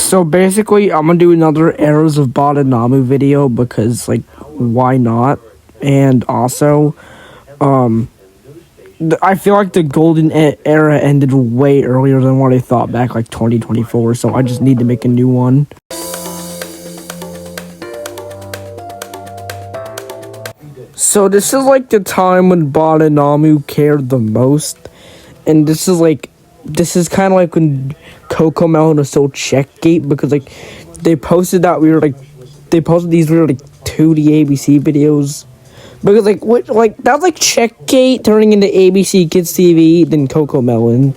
So basically, I'm gonna do another Eras of Badanamu video because, like, why not? And also, I feel like the golden era ended way earlier than what I thought back, like 2024. So I just need to make a new one. So this is like the time when Badanamu cared the most, and this is kind of like when Coco Melon was so Checkgate, because like they posted these weird like 2D ABC videos, because that was like Checkgate turning into ABC Kids TV, then Coco Melon,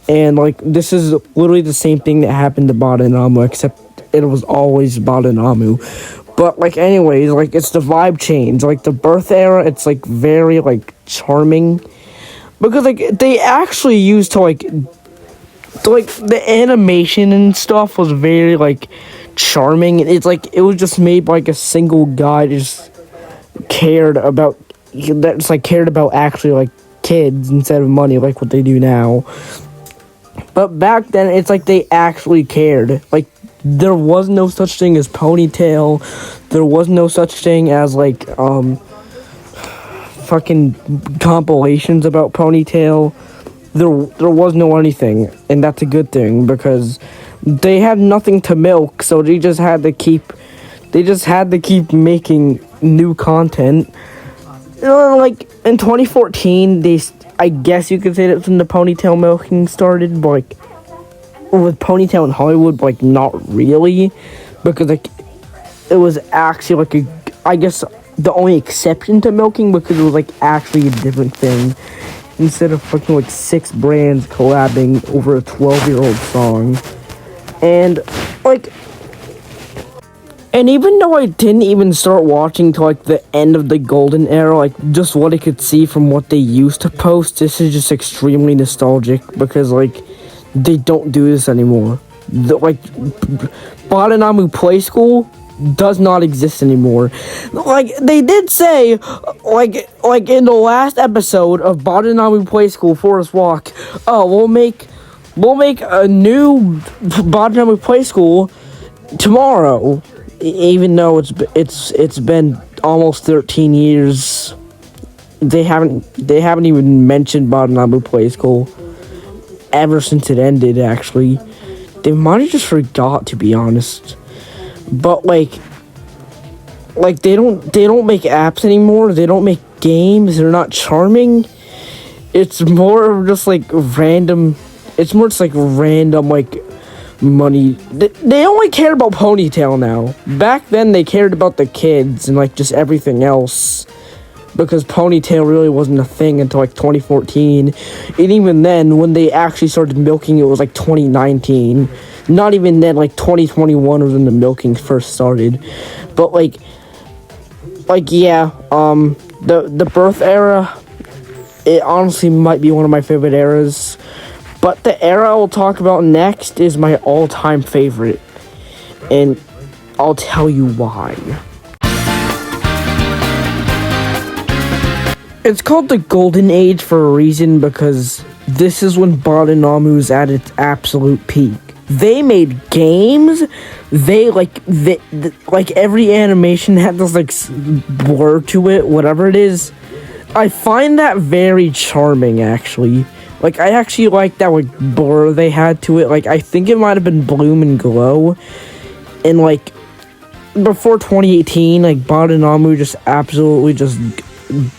and like this is literally the same thing that happened to Badanamu, except it was always Badanamu. But, like, anyways, like, it's the vibe change. Like, the birth era, it's, like, very, like, charming. Because, like, they actually used the animation and stuff was very, like, charming. It's, like, it was just made by, like, a single guy just cared about actually, like, kids instead of money, like what they do now. But back then, it's, like, they actually cared. Like, there was no such thing as Ponytail. There was no such thing as, like, fucking compilations about Ponytail. There was no anything, and that's a good thing, because they had nothing to milk, so they just had to keep making new content. Like, in 2014, I guess you could say that's when the Ponytail milking started, but, like, with Ponytail in Hollywood, but, like, not really, because, like, it was actually, like, I guess the only exception to milking, because it was, like, actually a different thing, instead of fucking, like, 6 brands collabing over a 12-year-old song, and, like, and even though I didn't even start watching till, like, the end of the golden era, like, just what I could see from what they used to post, this is just extremely nostalgic, because, like, they don't do this anymore. Badanamu Play School does not exist anymore. Like, they did say, like in the last episode of Badanamu Play School Forest Walk, oh, we'll make a new Badanamu Play School tomorrow, even though it's been almost 13 years. They haven't even mentioned Badanamu Play School ever since it ended. Actually, they might have just forgot, to be honest. But like they don't make apps anymore. They don't make games. They're not charming. It's more of just like random. It's more just like random, like, money. They only care about Ponytail now. Back then they cared about the kids and, like, just everything else, because Ponytail really wasn't a thing until, like, 2014. And even then, when they actually started milking, it was, like, 2019. Not even then, like, 2021 was when the milking first started. But, like, yeah, the birth era, it honestly might be one of my favorite eras. But the era I'll talk about next is my all-time favorite. And I'll tell you why. It's called the Golden Age for a reason, because this is when Badanamu's at its absolute peak. They made games. They every animation had this, like, blur to it, whatever it is. I find that very charming, actually. Like, I actually like that, like, blur they had to it. Like, I think it might have been Bloom and Glow. And, like, before 2018, like, Badanamu just absolutely just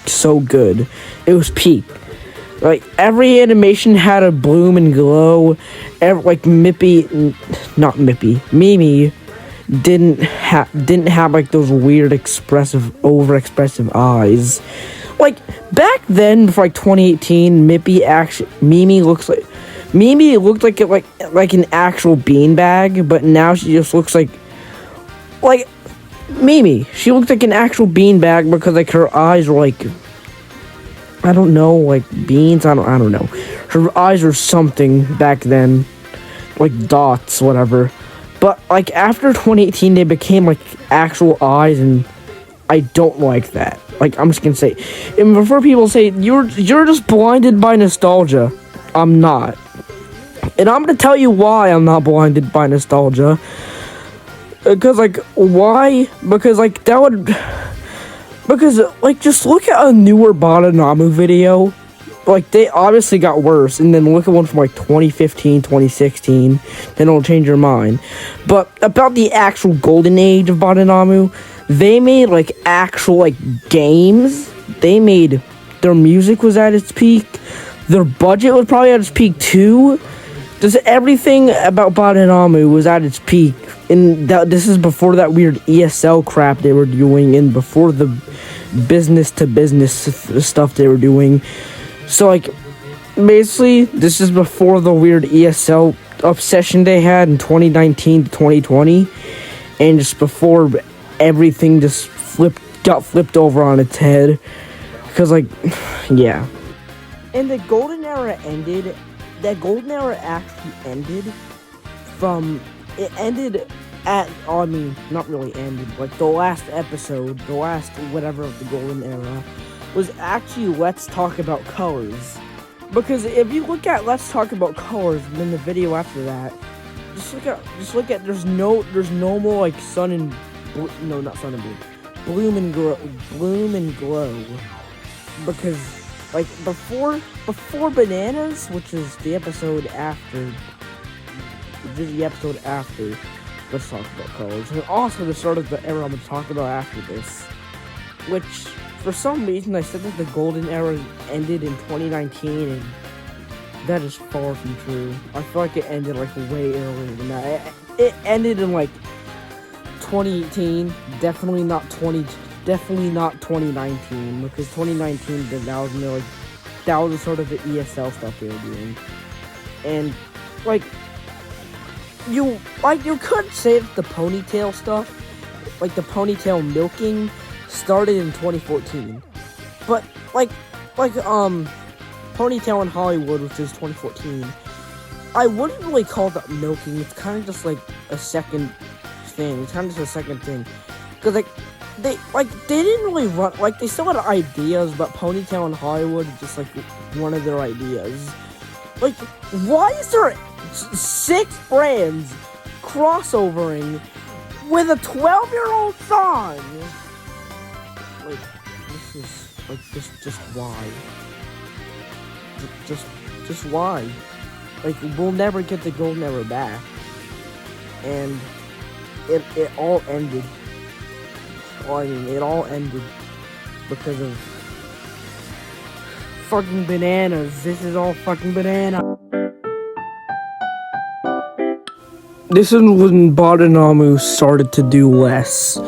so good. It was peak. Like, every animation had a bloom and glow. Mimi didn't have like those weird overexpressive eyes. Like, back then, for like 2018, Mimi looked like an actual beanbag, but now she just looks like Mimi. She looked like an actual beanbag because, like, her eyes were like, I don't know, like beans. I don't know. Her eyes were something back then, like dots, whatever. But, like, after 2018, they became like actual eyes, and I don't like that. Like, I'm just gonna say, and before people say you're just blinded by nostalgia, I'm not. And I'm gonna tell you why I'm not blinded by nostalgia. Because, like, why? Because, like, that would... Because, like, just look at a newer Badanamu video. Like, they obviously got worse. And then look at one from, like, 2015, 2016. Then it'll change your mind. But about the actual golden age of Badanamu, they made, like, actual, like, games. They made... Their music was at its peak. Their budget was probably at its peak, too. Just everything about Badanamu was at its peak. And this is before that weird ESL crap they were doing, and before the business-to-business stuff they were doing. So, like, basically, this is before the weird ESL obsession they had in 2019 to 2020. And just before everything just got flipped over on its head. Because, like, yeah. And the golden era ended. That golden era actually ended from... It ended at... Oh, I mean, not really ended. Like, the last episode, the last whatever of the golden era, was actually Let's Talk About Colors. Because if you look at Let's Talk About Colors, and then the video after that, just look at, there's no more, like, sun and... No, not sun and blue. Bloom and glow. Because... Like, before Bananas, which is the episode after, Let's Talk About Colors, and also the start of the era I'm going to talk about after this, which, for some reason, I said that the golden era ended in 2019, and that is far from true. I feel like it ended, like, way earlier than that. It ended in, like, 2018, definitely not 2019, because 2019, that was the sort of the ESL stuff they were doing. And, like, you could say that the ponytail stuff, like the ponytail milking, started in 2014. But, Ponytail in Hollywood, which is 2014, I wouldn't really call that milking. It's kind of just, like, a second thing. It's kind of just a second thing. Because, they didn't really run, like, they still had ideas, but Ponytail in Hollywood is just, like, one of their ideas. Like, why is there 6 brands crossovering with a 12-year-old song? Like, this is, like, just why? Just why? Like, we'll never get the golden era back. And it all ended. Well, I mean, it all ended because of fucking bananas. This is all fucking banana. This is when Badanamu started to do less.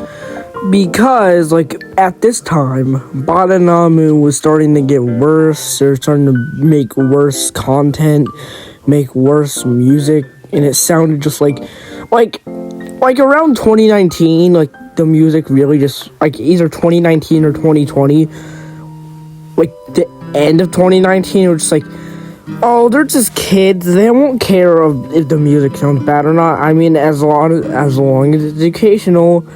Because, like, at this time, Badanamu was starting to get worse. They're starting to make worse content, make worse music, and it sounded just like around 2019, like, the music really just, like, either 2019 or 2020, like, the end of 2019, it was just like, oh, they're just kids, they won't care if the music sounds bad or not. I mean, as long as it's educational,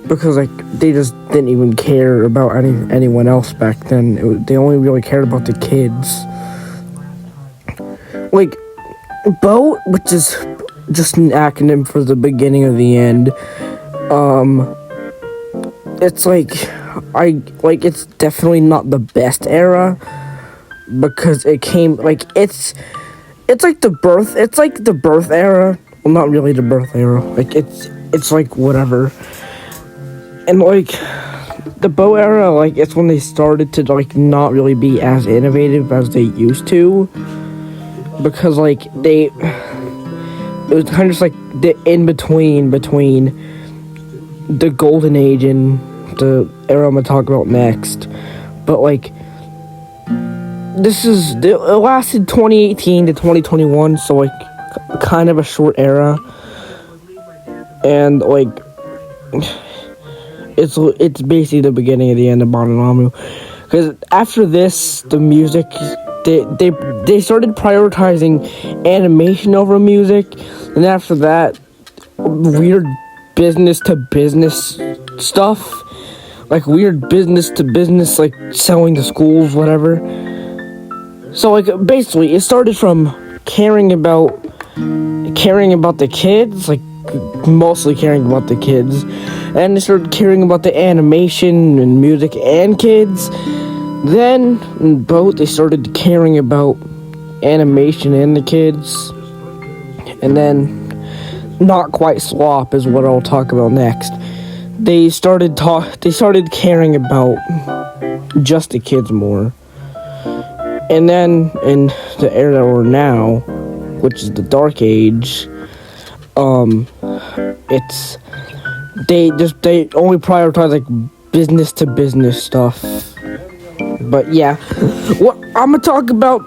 because, like, they just didn't even care about anyone else back then. They only really cared about the kids. Like, BOAT, which is just an acronym for the beginning of the end, it's it's definitely not the best era, because it came, like, it's like the birth era. Well, not really the birth era, like, it's like whatever. And, like, the BOAT era, like, it's when they started to, like, not really be as innovative as they used to, because, like, it was kind of just like the in-between between the golden age and the era I'm gonna talk about next. But, like, it lasted 2018 to 2021, so, like, kind of a short era. And, like, it's basically the beginning of the end of Badanamu. Because after this, the music, they started prioritizing animation over music, and after that, weird business-to-business stuff. Like, weird business-to-business, like, selling to schools, whatever. So, like, basically, it started from caring about caring about the kids, like mostly caring about the kids, and they started caring about the animation and music and kids. Then both they started caring about animation and the kids, and then Not Quite Slop is what I'll talk about next. They started caring about just the kids more. And then in the era that we're now, which is the Dark Age, it's they only prioritize like business to business stuff. But yeah, what I'm gonna talk about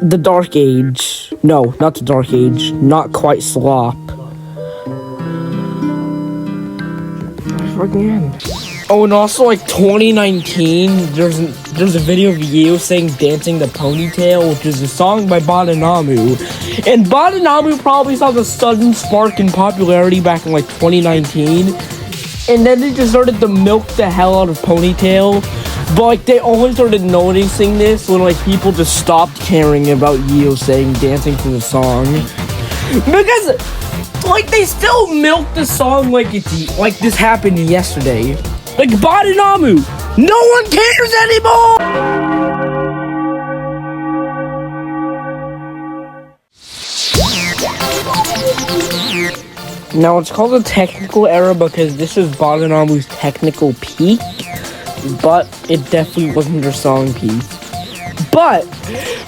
the Dark Age. No, not the Dark Age. Not Quite Slop. Again. Oh, and also like 2019, there's a video of you saying "Dancing the Ponytail," which is a song by Badanamu. And Badanamu probably saw the sudden spark in popularity back in like 2019. And then they just started to milk the hell out of Ponytail. But like they only started noticing this when like people just stopped caring about Yeo saying dancing to the song. Because like they still milk the song like this happened yesterday. Like Badanamu, no one cares anymore! Now it's called the technical era because this is Badanamu's technical peak, but it definitely wasn't their song peak. But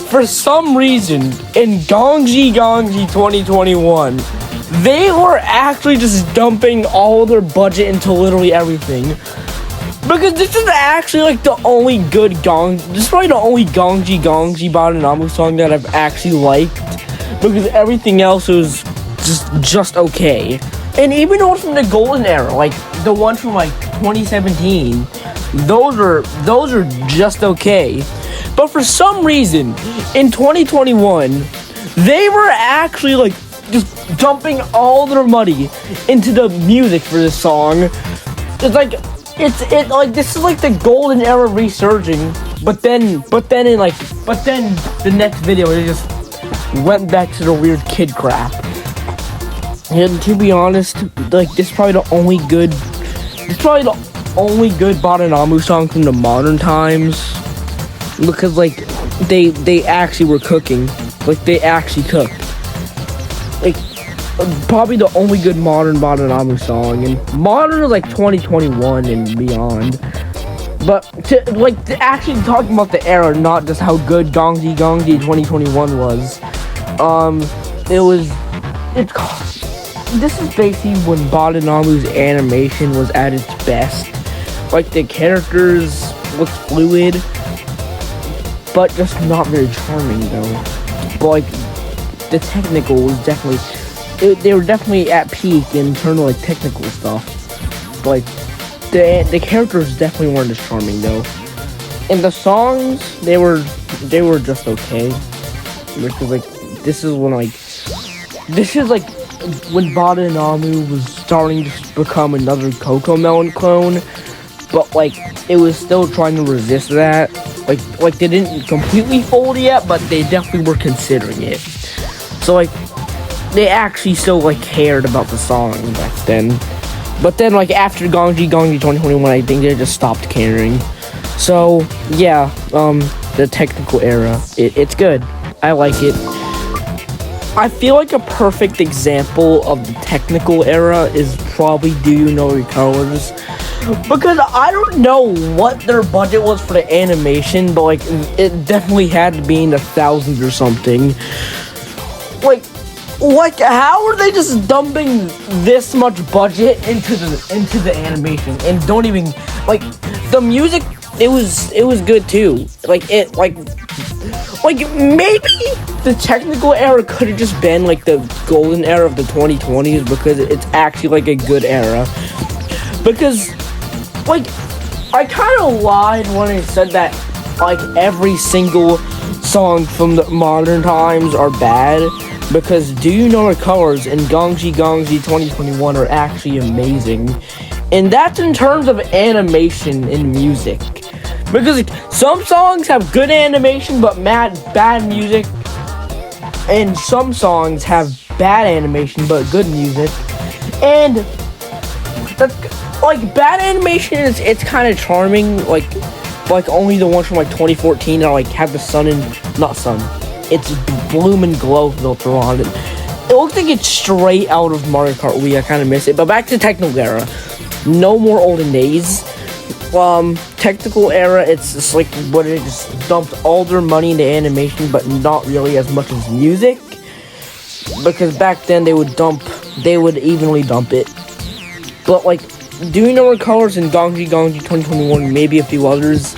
for some reason in Gongji 2021, they were actually just dumping all their budget into literally everything. Because this is actually like the only good this is probably the only Gongji Badanamu song that I've actually liked. Because everything else was just okay. And even those from the golden era, like the ones from like 2017, those are just okay. But for some reason, in 2021, they were actually like just dumping all their money into the music for this song. It's like this is like the golden era resurging, but then the next video it just went back to the weird kid crap. And to be honest, like this is probably the only good Badanamu song from the modern times, because like they actually were cooking, like they actually cooked. Like, probably the only good modern Badanamu song, and modern is like 2021 and beyond. But to actually talking about the era, not just how good Gongji 2021 was. This is basically when Badanamu's animation was at its best. Like the characters looked fluid, but just not very charming though. But like the technical was definitely, they were definitely at peak in terms of like technical stuff. But like the characters definitely weren't as charming though. And the songs, they were just okay. Because like this is when Badanamu was starting to become another CoComelon clone, but like it was still trying to resist that. Like they didn't completely fold yet, but they definitely were considering it. So like they actually still like cared about the song back then. But then like after Gongji 2021, I think they just stopped caring. So yeah, the technical era, it's good. I like it. I feel like a perfect example of the technical era is probably Do You Know Your Colors? Because I don't know what their budget was for the animation, but like it definitely had to be in the thousands or something. Like how are they just dumping this much budget into the animation and don't even like the music? It was good too. Like maybe the technical era could have just been like the golden era of the 2020s, because it's actually like a good era. Because like I kind of lied when I said that like every single song from the modern times are bad, because Do You Know Her Colors and Gongji 2021 are actually amazing. And that's in terms of animation and music. Because like, some songs have good animation but bad music. and some songs have bad animation but good music. And that's like bad animation is it's kind of charming, like only the ones from like 2014 that like have the sun and not sun. It's bloom and glow filter on it. It looks like it's straight out of Mario Kart Wii. I kind of miss it. But back to Technical Era. No more olden days. Technical Era, it's just like what it just dumped all their money into animation, but not really as much as music. Because back then they would evenly dump it. But like, Do You Know What Colors and Gongji 2021, maybe a few others,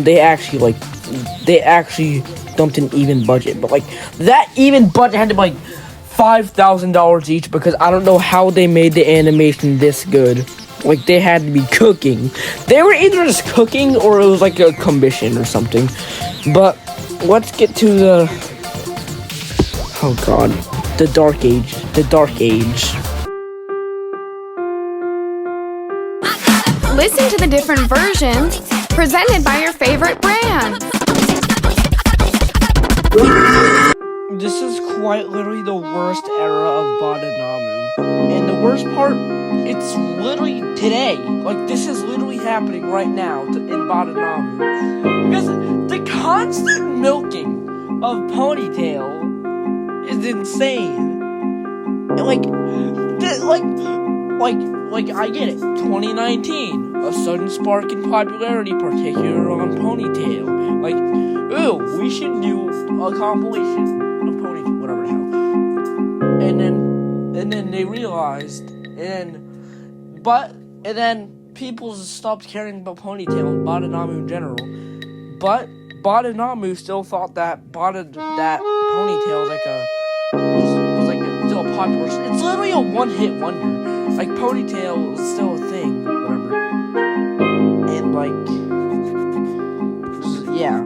they actually dumped an even budget. But like, that even budget had to be like $5,000 each, because I don't know how they made the animation this good. Like, they had to be cooking. They were either just cooking or it was like a commission or something. But let's get to the... Oh god. The Dark Age. The Dark Age. Listen to the different versions presented by your favorite brand. This is quite literally the worst era of Badanamu. And the worst part, it's literally today. Like, this is literally happening right now in Badanamu. Because the constant milking of Ponytail is insane. Like, I get it. 2019, a sudden spark in popularity, particularly on Ponytail. Like, ooh, we should do a compilation of Ponytail, whatever the hell. And then they realized, and then people stopped caring about Ponytail and Badanamu in general. But Badanamu still thought that Ponytail was still a popular. It's literally a one-hit wonder. Like, Ponytail is still a thing, whatever. And like, yeah,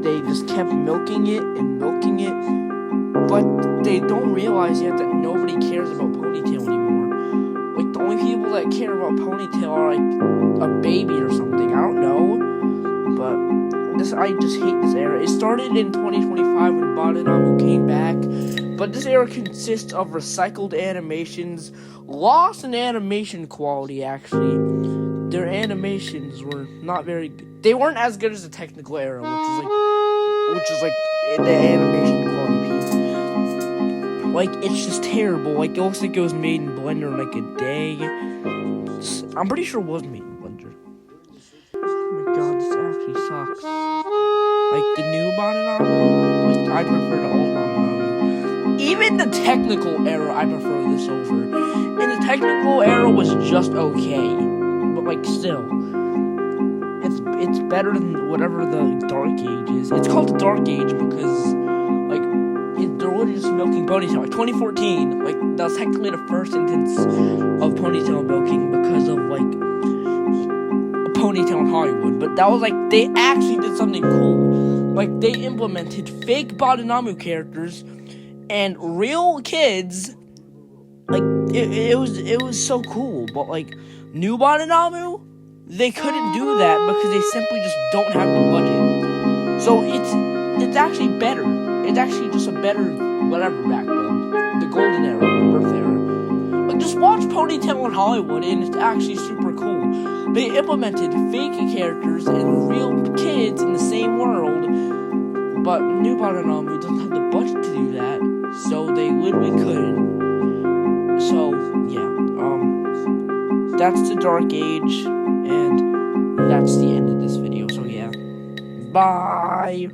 they just kept milking it and milking it. But they don't realize yet that nobody cares about Ponytail anymore. Like, the only people that care about Ponytail are like a baby or something. I don't know. But I just hate this era. It started in 2025 when Badanamu came back. But this era consists of recycled animations, loss in animation quality, actually. Their animations were not very good. They weren't as good as the Technical Era, which is like the animation quality piece. Like, it's just terrible. Like, it looks like it was made in Blender in like a day. I'm pretty sure it was made in Blender. Oh my god, this actually sucks. Like, the new Badanamu, like, I prefer the old Badanamu. Even the Technical Era, I prefer this over. And the Technical Era was just okay. But, like, still. It's better than whatever the Dark Age is. It's called the Dark Age because, like, they're literally just milking Ponytail. Like, 2014, like, that was technically the first instance of Ponytail milking because of, like, Ponytail in Hollywood. But that was, like, they actually did something cool. Like, they implemented fake Badanamu characters and real kids. Like, it was so cool. But like, new Badanamu, they couldn't do that because they simply just don't have the budget. So it's actually better. It's actually just a better whatever back then. The golden era, the birth era. Like, just watch Ponytail in Hollywood and it's actually super cool. They implemented fake characters and real kids in the same world. But new Badanamu doesn't have the budget to do that, so they literally couldn't. So, yeah, that's the Dark Age, and that's the end of this video, so yeah, bye!